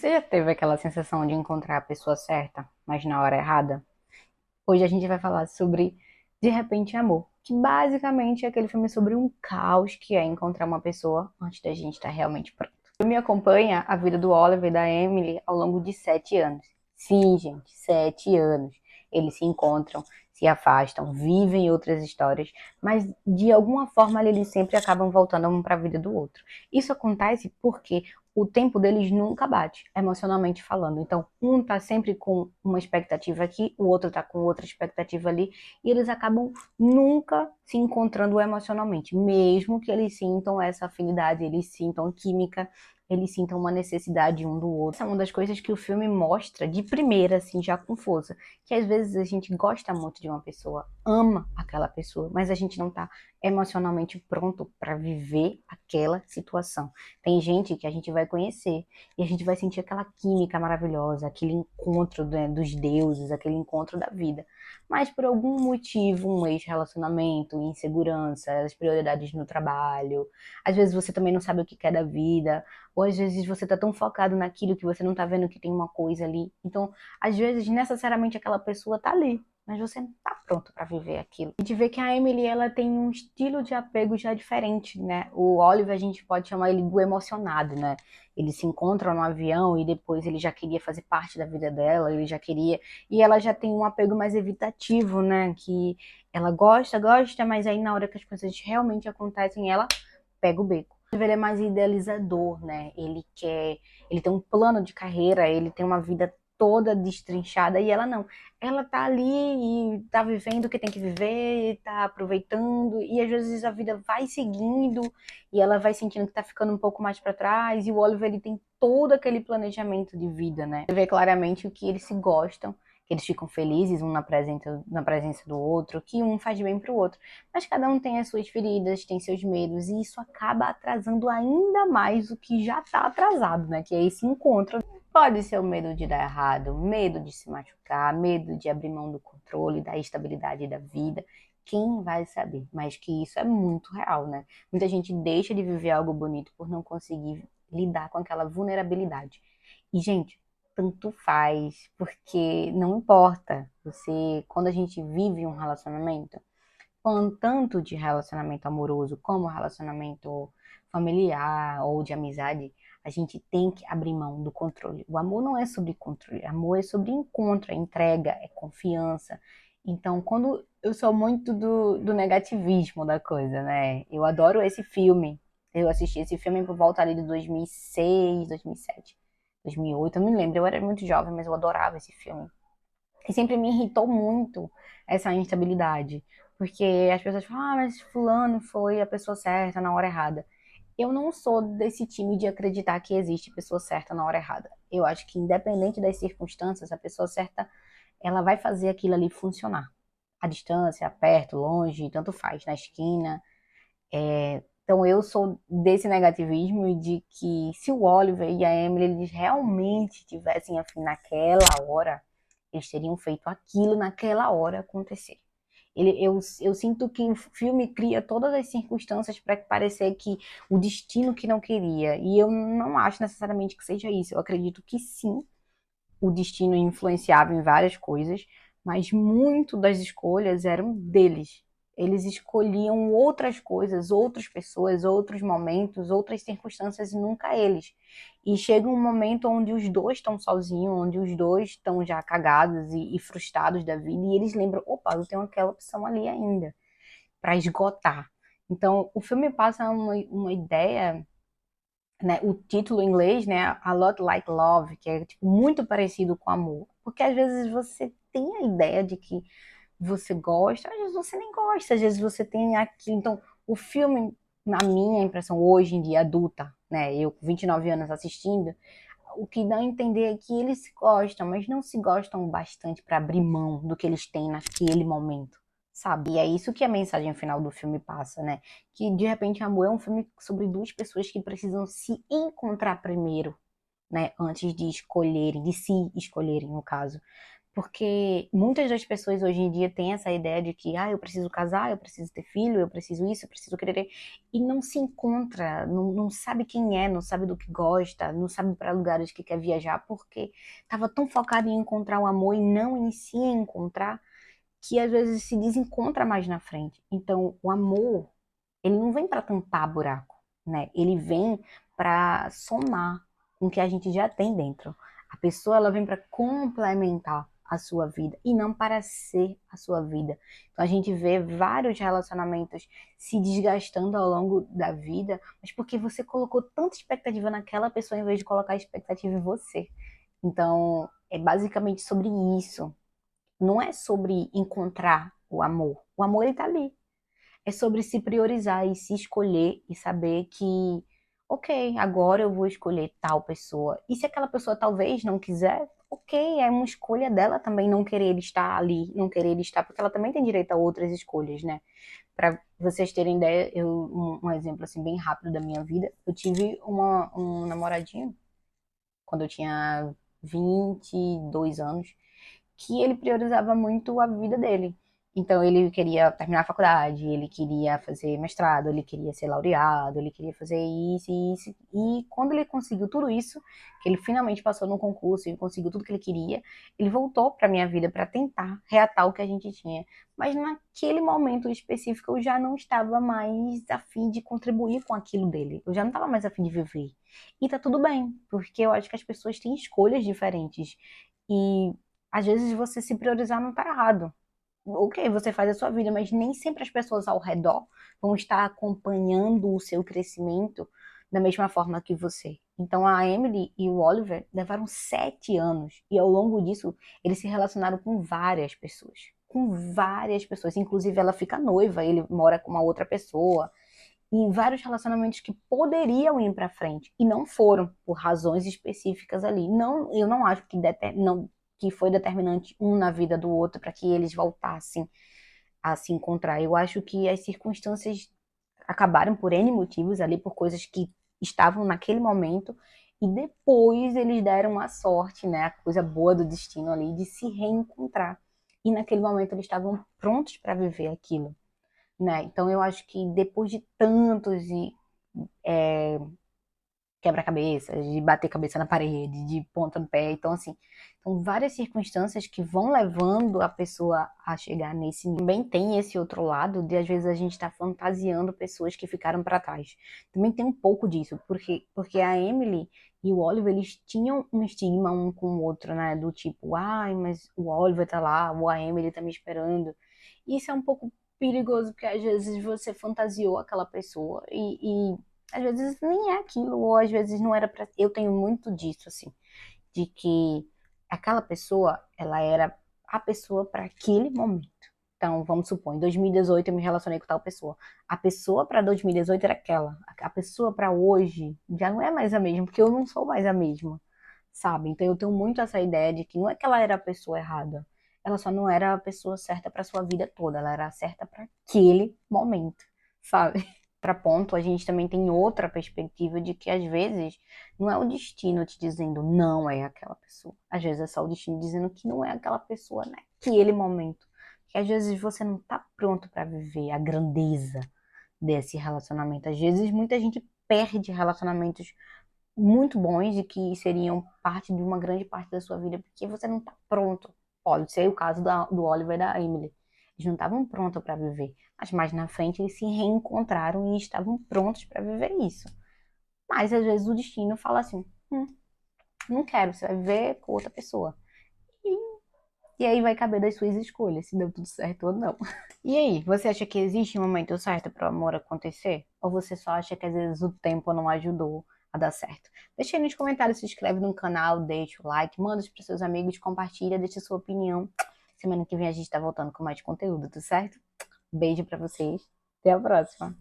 Você já teve aquela sensação de encontrar a pessoa certa, mas na hora errada? Hoje a gente vai falar sobre De Repente Amor, que basicamente é aquele filme sobre um caos que é encontrar uma pessoa antes da gente estar realmente pronto. O filme acompanha a vida do Oliver e da Emily ao longo de 7 anos. Sim, gente, 7 anos. Eles se encontram, se afastam, vivem outras histórias, mas de alguma forma eles sempre acabam voltando um para a vida do outro. Isso acontece porque o tempo deles nunca bate, emocionalmente falando. Então, um tá sempre com uma expectativa aqui, o outro tá com outra expectativa ali, e eles acabam nunca se encontrando emocionalmente, mesmo que eles sintam essa afinidade, eles sintam química, eles sintam uma necessidade um do outro. Essa é uma das coisas que o filme mostra de primeira, assim, já com força, que às vezes a gente gosta muito de uma pessoa, ama aquela pessoa, mas a gente não tá emocionalmente pronto para viver aquela situação. Tem gente que a gente vai conhecer e a gente vai sentir aquela química maravilhosa, aquele encontro, né, dos deuses, aquele encontro da vida. Mas por algum motivo, um ex-relacionamento, insegurança, as prioridades no trabalho, às vezes você também não sabe o que quer da vida, ou às vezes você tá tão focado naquilo que você não tá vendo que tem uma coisa ali. Então, às vezes, necessariamente aquela pessoa tá ali, mas você não tá pronto para viver aquilo. A gente vê que a Emily, ela tem um estilo de apego já diferente, né? O Oliver, a gente pode chamar ele do emocionado, né? Eles se encontram no avião e depois ele já queria fazer parte da vida dela, ele já queria... E ela já tem um apego mais evitativo, né? Que ela gosta, gosta, mas aí na hora que as coisas realmente acontecem, ela pega o beco. Ele é mais idealizador, né? Ele tem um plano de carreira, ele tem uma vida toda destrinchada e ela não. Ela tá ali e tá vivendo o que tem que viver, tá aproveitando e às vezes a vida vai seguindo e ela vai sentindo que tá ficando um pouco mais para trás e o Oliver ele tem todo aquele planejamento de vida, né? Você vê claramente o que eles se gostam, que eles ficam felizes um na presença do outro, que um faz bem pro outro. Mas cada um tem as suas feridas, tem seus medos, e isso acaba atrasando ainda mais o que já está atrasado, né? Que é esse encontro. Pode ser o medo de dar errado, medo de se machucar, medo de abrir mão do controle, da estabilidade da vida. Quem vai saber? Mas que isso é muito real, né? Muita gente deixa de viver algo bonito por não conseguir lidar com aquela vulnerabilidade. E, gente, tanto faz, porque não importa. Quando a gente vive um relacionamento, tanto de relacionamento amoroso como relacionamento familiar ou de amizade, a gente tem que abrir mão do controle. O amor não é sobre controle, amor é sobre encontro, é entrega, é confiança. Então, quando eu sou muito do negativismo da coisa, né? Eu adoro esse filme. Eu assisti esse filme por volta ali de 2006, 2007, 2008, eu não me lembro, eu era muito jovem, mas eu adorava esse filme. E sempre me irritou muito essa instabilidade. Porque as pessoas falam, ah, mas fulano foi a pessoa certa na hora errada. Eu não sou desse time de acreditar que existe pessoa certa na hora errada. Eu acho que independente das circunstâncias, a pessoa certa, ela vai fazer aquilo ali funcionar. A distância, perto, longe, tanto faz, na esquina. Então eu sou desse negativismo e de que se o Oliver e a Emily eles realmente tivessem afim naquela hora, eles teriam feito aquilo naquela hora acontecer. Eu sinto que o filme cria todas as circunstâncias para parecer que o destino que não queria. E eu não acho necessariamente que seja isso. Eu acredito que sim, o destino influenciava em várias coisas, mas muito das escolhas eram deles. Eles escolhiam outras coisas, outras pessoas, outros momentos, outras circunstâncias e nunca eles. E chega um momento onde os dois estão sozinhos, onde os dois estão já cagados e frustrados da vida, e eles lembram: opa, eu tenho aquela opção ali ainda, para esgotar. Então, o filme passa uma ideia, né, o título em inglês, né, A Lot Like Love, que é tipo, muito parecido com amor. Porque às vezes você tem a ideia de que você gosta, às vezes você nem gosta, às vezes você tem aquilo. Então, o filme, na minha impressão, hoje em dia, adulta, né, eu com 29 anos assistindo, o que dá a entender é que eles se gostam, mas não se gostam bastante para abrir mão do que eles têm naquele momento, sabe? E é isso que a mensagem final do filme passa, né? Que de repente Amor é um filme sobre duas pessoas que precisam se encontrar primeiro, né? Antes de escolherem, de se escolherem, no caso. Porque muitas das pessoas hoje em dia têm essa ideia de que, eu preciso casar, eu preciso ter filho, eu preciso isso, eu preciso querer. E não se encontra, não sabe quem é, não sabe do que gosta, não sabe para lugares que quer viajar, porque estava tão focado em encontrar o amor e não em si encontrar, que às vezes se desencontra mais na frente. Então, o amor, ele não vem para tampar buraco, né? Ele vem para somar com o que a gente já tem dentro. A pessoa, ela vem para complementar a sua vida e não para ser a sua vida. Então a gente vê vários relacionamentos se desgastando ao longo da vida, mas porque você colocou tanta expectativa naquela pessoa em vez de colocar expectativa em você. Então, é basicamente sobre isso. Não é sobre encontrar o amor. O amor, ele tá ali. É sobre se priorizar e se escolher e saber que, ok, agora eu vou escolher tal pessoa. E se aquela pessoa talvez não quiser, ok, é uma escolha dela também não querer estar ali, não querer estar, porque ela também tem direito a outras escolhas, né? Para vocês terem ideia, um exemplo assim bem rápido da minha vida, eu tive um namoradinho quando eu tinha 22 anos, que ele priorizava muito a vida dele. Então ele queria terminar a faculdade, ele queria fazer mestrado, ele queria ser laureado, ele queria fazer isso e isso. E quando ele conseguiu tudo isso, que ele finalmente passou no concurso e conseguiu tudo que ele queria, ele voltou para minha vida para tentar reatar o que a gente tinha. Mas naquele momento específico eu já não estava mais a fim de contribuir com aquilo dele. Eu já não estava mais a fim de viver. E tá tudo bem, porque eu acho que as pessoas têm escolhas diferentes. E às vezes você se priorizar não tá errado. Ok, você faz a sua vida, mas nem sempre as pessoas ao redor vão estar acompanhando o seu crescimento da mesma forma que você. Então a Emily e o Oliver levaram 7 anos e ao longo disso eles se relacionaram com várias pessoas. Com várias pessoas. Inclusive ela fica noiva, ele mora com uma outra pessoa. Em vários relacionamentos que poderiam ir para frente e não foram por razões específicas ali. Não, eu não acho que não, que foi determinante um na vida do outro para que eles voltassem a se encontrar. Eu acho que as circunstâncias acabaram por N motivos ali, por coisas que estavam naquele momento, e depois eles deram a sorte, né, a coisa boa do destino ali, de se reencontrar. E naquele momento eles estavam prontos para viver aquilo, né? Então eu acho que depois de tantos quebra-cabeças, de bater cabeça na parede, de ponta no pé. Então, assim, são várias circunstâncias que vão levando a pessoa a chegar nesse nível. Também tem esse outro lado de, às vezes, a gente tá fantasiando pessoas que ficaram para trás. Também tem um pouco disso, porque a Emily e o Oliver, eles tinham um estigma um com o outro, né? Do tipo, ai, mas o Oliver tá lá, ou a Emily tá me esperando. E isso é um pouco perigoso, porque às vezes você fantasiou aquela pessoa e às vezes nem é aquilo, ou às vezes não era pra. Eu tenho muito disso, assim, de que aquela pessoa, ela era a pessoa para aquele momento. Então, vamos supor, em 2018 eu me relacionei com tal pessoa. A pessoa para 2018 era aquela. A pessoa para hoje já não é mais a mesma, porque eu não sou mais a mesma, sabe? Então eu tenho muito essa ideia de que não é que ela era a pessoa errada. Ela só não era a pessoa certa para sua vida toda, ela era certa para aquele momento, sabe? Contraponto, a gente também tem outra perspectiva de que às vezes não é o destino te dizendo não é aquela pessoa. Às vezes é só o destino dizendo que não é aquela pessoa naquele momento. Que às vezes você não tá pronto para viver a grandeza desse relacionamento. Às vezes muita gente perde relacionamentos muito bons e que seriam parte de uma grande parte da sua vida porque você não tá pronto. Pode ser o caso do Oliver e da Emily. Eles não estavam prontos para viver, mas mais na frente eles se reencontraram e estavam prontos para viver isso. Mas às vezes o destino fala assim: não quero, você vai viver com outra pessoa. E, e aí vai caber das suas escolhas, se deu tudo certo ou não. E aí, você acha que existe um momento certo para o amor acontecer? Ou você só acha que às vezes o tempo não ajudou a dar certo? Deixa aí nos comentários, se inscreve no canal, deixa o like, manda para seus amigos, compartilha, deixa sua opinião. Semana que vem a gente tá voltando com mais conteúdo, tudo certo? Beijo para vocês. Até a próxima.